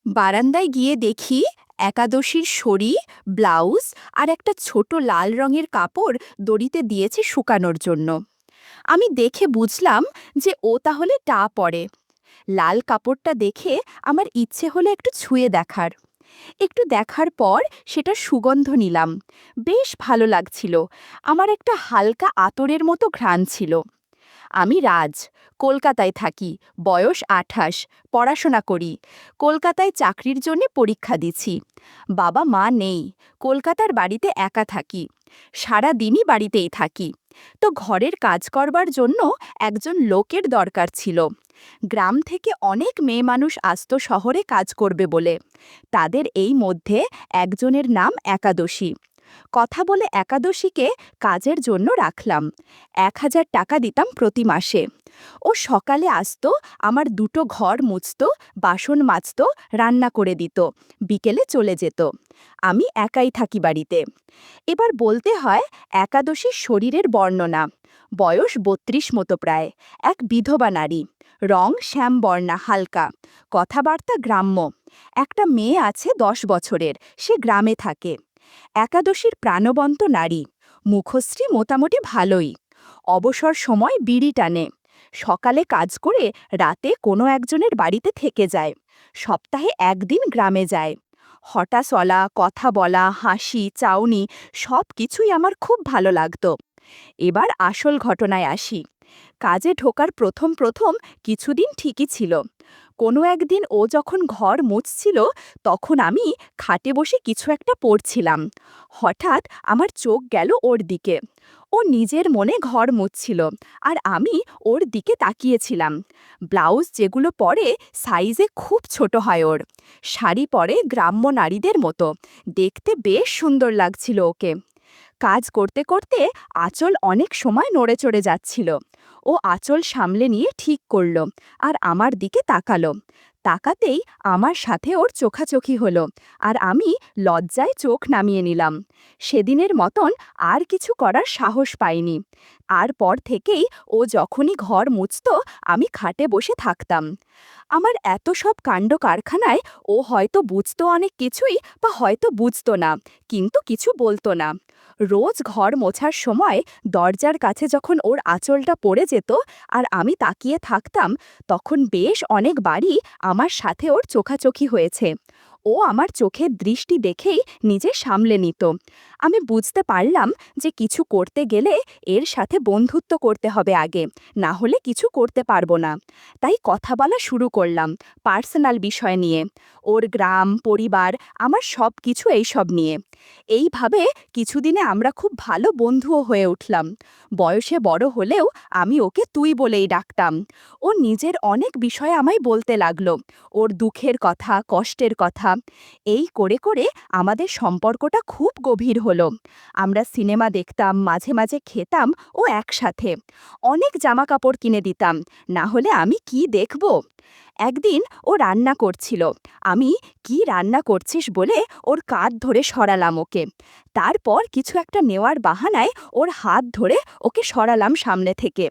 বারান্দায় গিয়ে দেখি একাদশীর শড়ি, ব্লাউজ আর একটা ছোট লাল রঙের কাপড় দড়িতে দিয়েছে শুকানোর জন্য। আমি দেখে বুঝলাম যে ও তাহলে টা পরে। লাল কাপড়টা দেখে আমার ইচ্ছে হলো একটু ছুঁয়ে দেখার। একটু দেখার পর সেটা সুগন্ধ নিলাম। বেশ ভালো লাগছিল। আমার একটা হালকা আতরের মতো ঘ্রাণ ছিল। আমি রাজ, কলকাতায় থাকি, বয়স ২৮, পড়াশোনা করি, কলকাতায় চাকরির জন্য পরীক্ষা দিছি। বাবা মা নেই, কলকাতার বাড়িতে একা থাকি, সারা দিনই বাড়িতেই থাকি। তো ঘরের কাজ করবার জন্য একজন লোকের দরকার ছিল। গ্রাম থেকে অনেক মেয়ে মানুষ আসতো শহরে কাজ করবে বলে। তাদের এই মধ্যে একজনের নাম একাদশী। কথা বলে একাদশীকে কাজের জন্য রাখলাম। ১,০০০ টাকা দিতাম প্রতি মাসে। ও সকালে আসতো, আমার দুটো ঘর মুছতো, বাসন মাজতো, রান্না করে দিত, বিকেলে চলে যেত। আমি একাই থাকি বাড়িতে। এবার বলতে হয় একাদশীর শরীরের বর্ণনা। বয়স ৩২ মতো প্রায়, এক বিধবা নারী, রং শ্যামবর্ণা হালকা, কথাবার্তা গ্রাম্য। একটা মেয়ে আছে ১০ বছরের, সে গ্রামে থাকে। একাদশীর প্রাণবন্ত নারী, মুখশ্রী মোটামুটি ভালোই। অবসর সময় বিড়ি টানে। সকালে কাজ করে রাতে কোনো একজনের বাড়িতে থেকে যায়। সপ্তাহে একদিন গ্রামে যায়। হঠাৎ চলা, কথা বলা, হাসি, চাউনি সব কিছুই আমার খুব ভালো লাগতো। এবার আসল ঘটনায় আসি। কাজে ঢোকার প্রথম প্রথম কিছুদিন ঠিকই ছিল। কোনো একদিন ও যখন ঘর মুছছিল, তখন আমি খাটে বসে কিছু একটা পড়ছিলাম। হঠাৎ আমার চোখ গেল ওর দিকে। ও নিজের মনে ঘর মুছছিল, আর আমি ওর দিকে তাকিয়েছিলাম। ব্লাউজ যেগুলো পরে সাইজে খুব ছোট হয় ওর। শাড়ি পরে গ্রাম্য নারীদের মতো। দেখতে বেশ সুন্দর লাগছিল ওকে। কাজ করতে করতে আঁচল অনেক সময় নড়ে চড়ে যাচ্ছিল। ও আঁচল সামলে নিয়ে ঠিক করল, আর আমার দিকে তাকালো। তাকাতেই আমার সাথে ওর চোখাচোখি হলো, আর আমি লজ্জায় চোখ নামিয়ে নিলাম। সেদিনের মতন আর কিছু করার সাহস পাইনি। আর পর থেকেই ও যখনই ঘর মুছতো, আমি খাটে বসে থাকতাম। আমার এত সব কাণ্ড কারখানায় ও হয়তো বুঝতো অনেক কিছুই, বা হয়তো বুঝতো না, কিন্তু কিছু বলতো না। রোজ ঘর মোছার সময় দরজার কাছে যখন ওর আঁচলটা পড়ে যেত আর আমি তাকিয়ে থাকতাম, তখন বেশ অনেকবারই আমার সাথে ওর চোখাচোখি হয়েছে। ও আমার চোখের দৃষ্টি দেখেই নিজে সামলে নিত। আমি বুঝতে পারলাম যে কিছু করতে গেলে এর সাথে বন্ধুত্ব করতে হবে আগে, না হলে কিছু করতে পারবো না। তাই কথা বলা শুরু করলাম পার্সোনাল বিষয় নিয়ে, ওর গ্রাম, পরিবার, আমার সব কিছু এইসব নিয়ে। এইভাবে কিছুদিনে আমরা খুব ভালো বন্ধুও হয়ে উঠলাম। বয়সে বড় হলেও আমি ওকে তুই বলেই ডাকতাম। ও নিজের অনেক বিষয় আমায় বলতে লাগলো, ওর দুঃখের কথা, কষ্টের কথা। এই করে করে আমাদের সম্পর্কটা খুব গভীর হলো। আমরা সিনেমা দেখতাম, মাঝে মাঝে খেতাম ও একসাথে। অনেক জামা কাপড় কিনে দিতাম, না হলে আমি কি দেখব। একদিন ও রান্না করছিল। আমি কি রান্না করছিস বলে ওর কাঁধ ধরে সরালাম ওকে। তারপর কিছু একটা নেওয়ার বাহানায় ওর হাত ধরে ওকে সরালাম সামনে থেকে।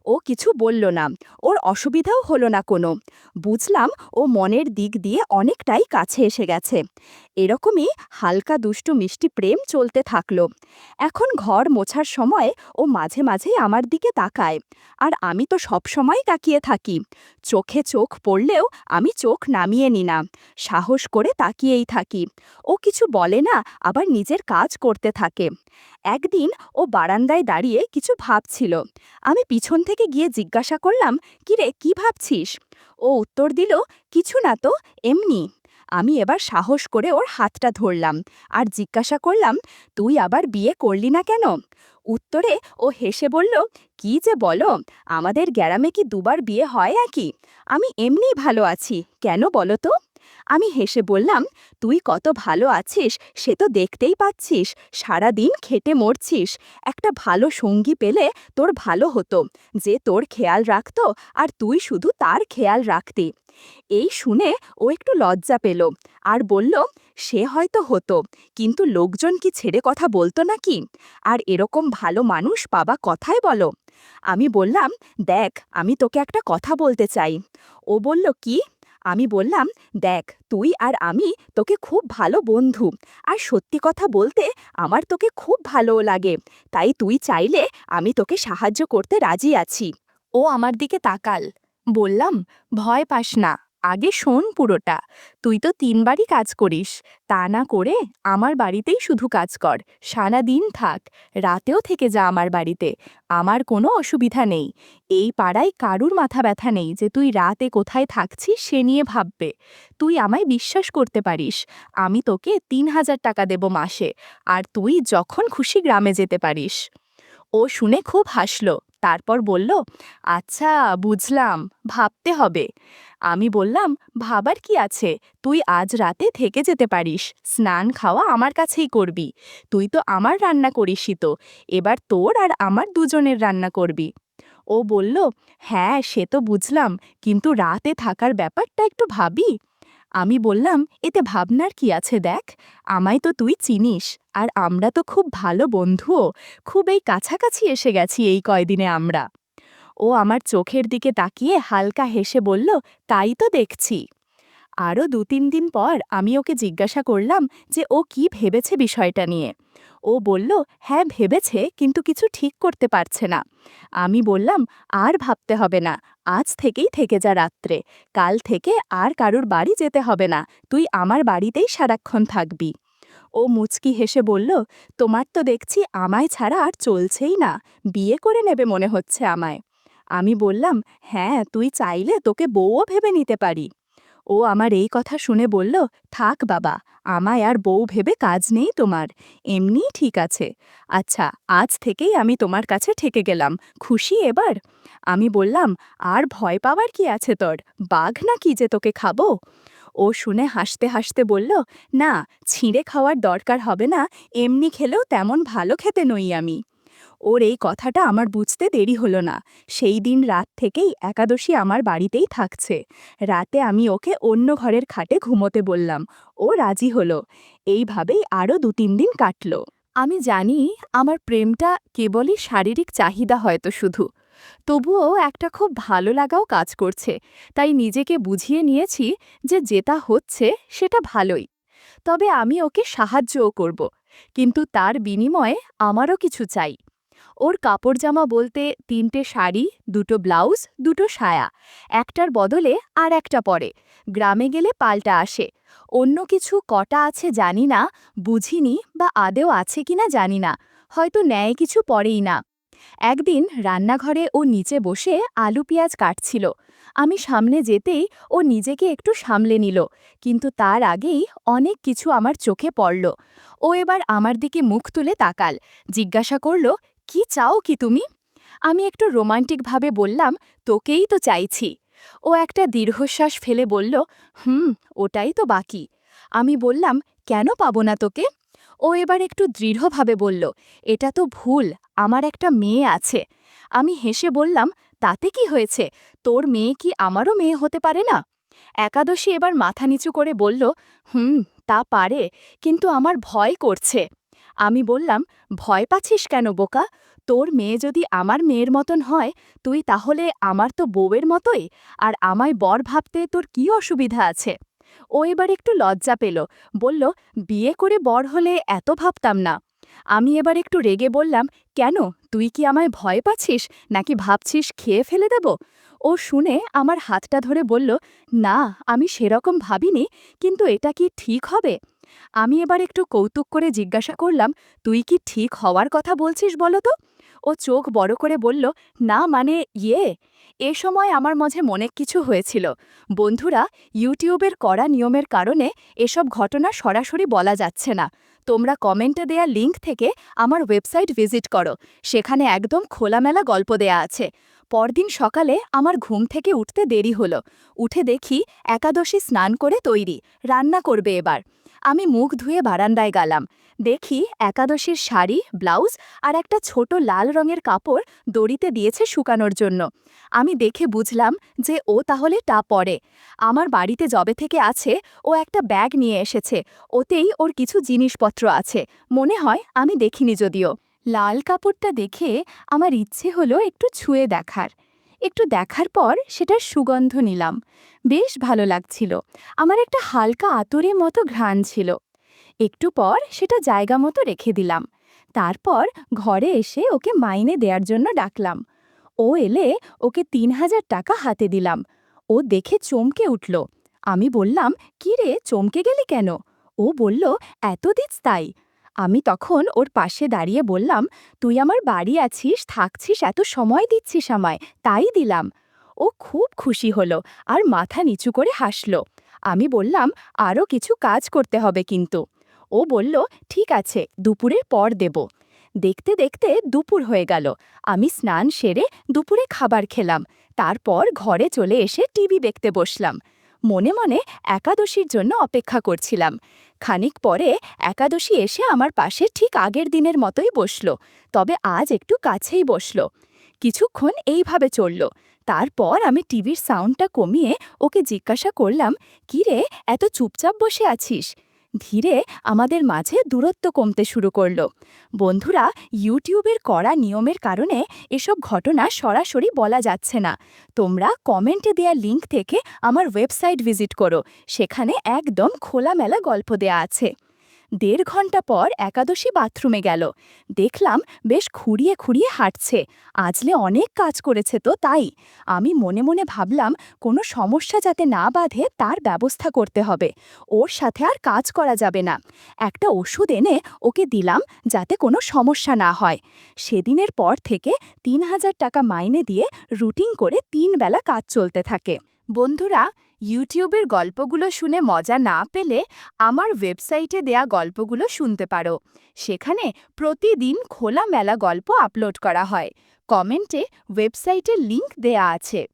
ও কিছু বলল না, ওর অসুবিধাও হলো না কোনো। বুঝলাম ও মনের দিক দিয়ে অনেকটাই কাছে এসে গেছে। এরকমই হালকা দুষ্টু মিষ্টি প্রেম চলতে থাকলো। এখন ঘর মোছার সময় ও মাঝে মাঝেই আমার দিকে তাকায়, আর আমি তো সব সময় তাকিয়ে থাকি। চোখে চোখ পড়লেও আমি চোখ নামিয়ে নি না, সাহস করে তাকিয়েই থাকি। ও কিছু বলে না, আবার নিজের কাজ করতে থাকে। একদিন ও বারান্দায় দাঁড়িয়ে কিছু ভাবছিল। আমি পিছন থেকে গিয়ে জিজ্ঞাসা করলাম, কিরে, কি ভাবছিস? ও উত্তর দিল, কিছু না তো, এমনি। আমি এবার সাহস করে ওর হাতটা ধরলাম, আর জিজ্ঞাসা করলাম, তুই আবার বিয়ে করলি না কেন? উত্তরে ও হেসে বলল, কি যে বলো, আমাদের গ্রামে কি দুবার বিয়ে হয় নাকি? আমি এমনিই ভালো আছি, কেন বলো তো? আমি হেসে বললাম, তুই কত ভালো আছিস সে তো দেখতেই পাচ্ছিস, সারা দিন খেটে মরছিস। একটা ভালো সঙ্গী পেলে তোর ভালো হতো, যে তোর খেয়াল রাখতো আর তুই শুধু তার খেয়াল রাখতি। এই শুনে ও একটু লজ্জা পেল, আর বলল, সে হয়তো হতো, কিন্তু লোকজন কি ছেড়ে কথা বলতো নাকি? আর এরকম ভালো মানুষ পাবা কথায় বলো। আমি বললাম, দেখ, আমি তোকে একটা কথা বলতে চাই। ও বলল, কি? আমি বললাম, দেখ তুই আর আমি তোকে খুব ভালো বন্ধু, আর সত্যি কথা বলতে আমার তোকে খুব ভালোও লাগে, তাই তুই চাইলে আমি তোকে সাহায্য করতে রাজি আছি। ও আমার দিকে তাকাল। বললাম, ভয় পাস না, আগে শোন পুরোটা। তুই তো 3বারই কাজ করিস, তা না করে আমার বাড়িতেই শুধু কাজ কর, সারাদিন থাক, রাতেও থেকে যা আমার বাড়িতে, আমার কোনো অসুবিধা নেই। এই পাড়ায় কারুর মাথা ব্যথা নেই যে তুই রাতে কোথায় থাকছিস সে নিয়ে ভাববে। তুই আমায় বিশ্বাস করতে পারিস, আমি তোকে 3000 টাকা দেব মাসে, আর তুই যখন খুশি গ্রামে যেতে পারিস। ও শুনে খুব হাসল, তারপর বলল, আচ্ছা বুঝলাম, ভাবতে হবে। আমি বললাম, ভাবার কি আছে, তুই আজ রাতে থেকে যেতে পারিস, স্নান খাওয়া আমার কাছেই করবি, তুই তো আমার রান্না করিসই তো, এবার তোর আর আমার দুজনের রান্না করবি। ও বলল, হ্যাঁ সে তো বুঝলাম, কিন্তু রাতে থাকার ব্যাপারটা একটু ভাবি। আমি বললাম, এতে ভাবনার কি আছে, দেখ আমায় তো তুই চিনিস, আর আমরা তো খুব ভালো বন্ধুও, খুব এই কাছাকাছি এসে গেছি এই কয়দিনে আমরা। ও আমার চোখের দিকে তাকিয়ে হালকা হেসে বলল, তাই তো দেখছি। আরও 2-3 দিন পর আমি ওকে জিজ্ঞাসা করলাম যে ও কি ভেবেছে বিষয়টা নিয়ে। ও বলল, হ্যাঁ ভেবেছে, কিন্তু কিছু ঠিক করতে পারছে না। আমি বললাম, আর ভাবতে হবে না, আজ থেকেই থেকে যা রাত্রে, কাল থেকে আর কারুর বাড়ি যেতে হবে না, তুই আমার বাড়িতেই সারাক্ষণ থাকবি। ও মুচকি হেসে বলল, তোমার তো দেখছি আমায় ছাড়া আর চলছেই না, বিয়ে করে নেবে মনে হচ্ছে আমায়। আমি বললাম, হ্যাঁ তুই চাইলে তোকে বউও ভেবে নিতে পারি। ও আমার এই কথা শুনে বলল, থাক বাবা, আমায় আর বউ ভেবে কাজ নেই তোমার, এমনিই ঠিক আছে। আচ্ছা আজ থেকেই আমি তোমার কাছে ঠেকে গেলাম, খুশি এবার? আমি বললাম, আর ভয় পাওয়ার কি আছে তোর, বাঘ না কি যে তোকে খাবো? ও শুনে হাসতে হাসতে বলল, না, ছিঁড়ে খাওয়ার দরকার হবে না, এমনি খেলেও তেমন ভালো খেতে নই আমি। ওর এই কথাটা আমার বুঝতে দেরি হলো না, সেই দিন রাত থেকেই একাদশী আমার বাড়িতেই থাকছে। রাতে আমি ওকে অন্য ঘরের খাটে ঘুমোতে বললাম, ও রাজি হলো। এইভাবেই আরও 2-3 দিন কাটল। আমি জানি আমার প্রেমটা কেবলই শারীরিক চাহিদা হয়তো শুধু, তবুও একটা খুব ভালো লাগাও কাজ করছে, তাই নিজেকে বুঝিয়ে নিয়েছি যে যেটা হচ্ছে সেটা ভালোই। তবে আমি ওকে সাহায্যও করব, কিন্তু তার বিনিময়ে আমারও কিছু চাই। ওর কাপড় জামা বলতে 3টে শাড়ি, 2টো ব্লাউজ, 2টো সায়া, একটার বদলে আর একটা পরে, গ্রামে গেলে পাল্টা আসে। অন্য কিছু কটা আছে জানি না, বুঝিনি, বা আদেও আছে কিনা জানি না, হয়তো ন্যায় কিছু পরেই না। একদিন রান্নাঘরে ও নিচে বসে আলু পেঁয়াজ কাটছিল, আমি সামনে যেতেই ও নিজেকে একটু সামলে নিল, কিন্তু তার আগেই অনেক কিছু আমার চোখে পড়ল। ও এবার আমার দিকে মুখ তুলে তাকাল, জিজ্ঞাসা করল, কি চাও কি তুমি? আমি একটু রোমান্টিকভাবে বললাম, তোকেই তো চাইছি। ও একটা দীর্ঘশ্বাস ফেলে বলল, ওটাই তো বাকি। আমি বললাম, কেন পাবো না তোকে? ও এবার একটু দৃঢ়ভাবে বলল, এটা তো ভুল, আমার একটা মেয়ে আছে। আমি হেসে বললাম, তাতে কি হয়েছে, তোর মেয়ে কি আমারও মেয়ে হতে পারে না? একাদশী এবার মাথা নিচু করে বলল, তা পারে, কিন্তু আমার ভয় করছে। আমি বললাম, ভয় পাচ্ছিস কেন বোকা? তোর মেয়ে যদি আমার মেয়ের মতন হয়, তুই তাহলে আমার তো বউয়ের মতোই, আর আমায় বর ভাবতে তোর কি অসুবিধা আছে? ও এবার একটু লজ্জা পেল, বলল, বিয়ে করে বর হলে এত ভাবতাম না। আমি এবার একটু রেগে বললাম, কেন, তুই কি আমায় ভয় পাচ্ছিস, নাকি ভাবছিস খেয়ে ফেলে দেব? ও শুনে আমার হাতটা ধরে বলল, না আমি সেরকম ভাবিনি, কিন্তু এটা কি ঠিক হবে? আমি এবার একটু কৌতুক করে জিজ্ঞাসা করলাম, তুই কি ঠিক হওয়ার কথা বলছিস বলো তো? ও চোখ বড় করে বলল, না মানে এ সময় আমার মাঝে অনেক কিছু হয়েছিল। বন্ধুরা, ইউটিউবের কড়া নিয়মের কারণে এসব ঘটনা সরাসরি বলা যাচ্ছে না। তোমরা কমেন্টে দেয়া লিংক থেকে আমার ওয়েবসাইট ভিজিট করো, সেখানে একদম খোলামেলা গল্প দেয়া আছে। পরদিন সকালে আমার ঘুম থেকে উঠতে দেরি হলো। উঠে দেখি একাদশী স্নান করে তৈরি, রান্না করবে এবার। আমি মুখ ধুয়ে বারান্দায় গেলাম, দেখি একাদশীর শাড়ি, ব্লাউজ আর একটা ছোট লাল রঙের কাপড় দড়িতে দিয়েছে শুকানোর জন্য। আমি দেখে বুঝলাম যে ও তাহলে তা পরে। আমার বাড়িতে যবে থেকে আছে ও একটা ব্যাগ নিয়ে এসেছে, ওতেই ওর কিছু জিনিসপত্র আছে, মনে হয় আমি দেখিনি যদিও। লাল কাপড়টা দেখে আমার ইচ্ছে হলো একটু ছুঁয়ে দেখার। একটু দেখার পর সেটার সুগন্ধ নিলাম। বেশ ভালো লাগছিল। আমার একটা হালকা আতরের মতো ঘ্রাণ ছিল। একটু পর সেটা জায়গা মতো রেখে দিলাম। তারপর ঘরে এসে ওকে মাইনে দেওয়ার জন্য ডাকলাম। ও এলে ওকে ৩,০০০ টাকা হাতে দিলাম। ও দেখে চমকে উঠল। আমি বললাম, "কি রে, চমকে গেলি কেন?" ও বলল, "এত দিস তাই?" আমি তখন ওর পাশে দাঁড়িয়ে বললাম, "তুই আমার বাড়ি আছিস, থাকছিস, এত সময় দিচ্ছিস আমায়, তাই দিলাম।" ও খুব খুশি হলো আর মাথা নিচু করে হাসল। আমি বললাম, "আরও কিছু কাজ করতে হবে কিন্তু।" ও বলল, "ঠিক আছে, দুপুরের পর দেব।" দেখতে দেখতে দুপুর হয়ে গেল। আমি স্নান সেরে দুপুরে খাবার খেলাম। তারপর ঘরে চলে এসে টিভি দেখতে বসলাম। মনে মনে একাদশীর জন্য অপেক্ষা করছিলাম। খানিক পরে একাদশী এসে আমার পাশে ঠিক আগের দিনের মতোই বসল, তবে আজ একটু কাছেই বসল। কিছুক্ষণ এইভাবে চলল। তারপর আমি টিভির সাউন্ডটা কমিয়ে ওকে জিজ্ঞাসা করলাম, "কি রে, এত চুপচাপ বসে আছিস?" ধীরে আমাদের মাঝে দূরত্ব কমতে শুরু করল। বন্ধুরা, ইউটিউবের কড়া নিয়মের কারণে এসব ঘটনা সরাসরি বলা যাচ্ছে না। তোমরা কমেন্টে দেয়া লিঙ্ক থেকে আমার ওয়েবসাইট ভিজিট করো, সেখানে একদম খোলামেলা গল্প দেয়া আছে। ১.৫ ঘন্টা পর একাদশী বাথরুমে গেল। দেখলাম বেশ খুঁড়িয়ে খুঁড়িয়ে হাঁটছে। আজলে অনেক কাজ করেছে তো, তাই। আমি মনে মনে ভাবলাম, কোনো সমস্যা যাতে না বাধে তার ব্যবস্থা করতে হবে। ওর সাথে আর কাজ করা যাবে না। একটা ওষুধ এনে ওকে দিলাম, যাতে কোনো সমস্যা না হয়। সেদিনের পর থেকে ৩,০০০ টাকা মাইনে দিয়ে রুটিন করে ৩ বেলা কাজ চলতে থাকে। বন্ধুরা, ইউটিউবের গল্পগুলো শুনে মজা না পেলে আমার ওয়েবসাইটে দেয়া গল্পগুলো শুনতে পারো। সেখানে প্রতিদিন খোলামেলা গল্প আপলোড করা হয়। কমেন্টে ওয়েবসাইটের লিংক দেয়া আছে।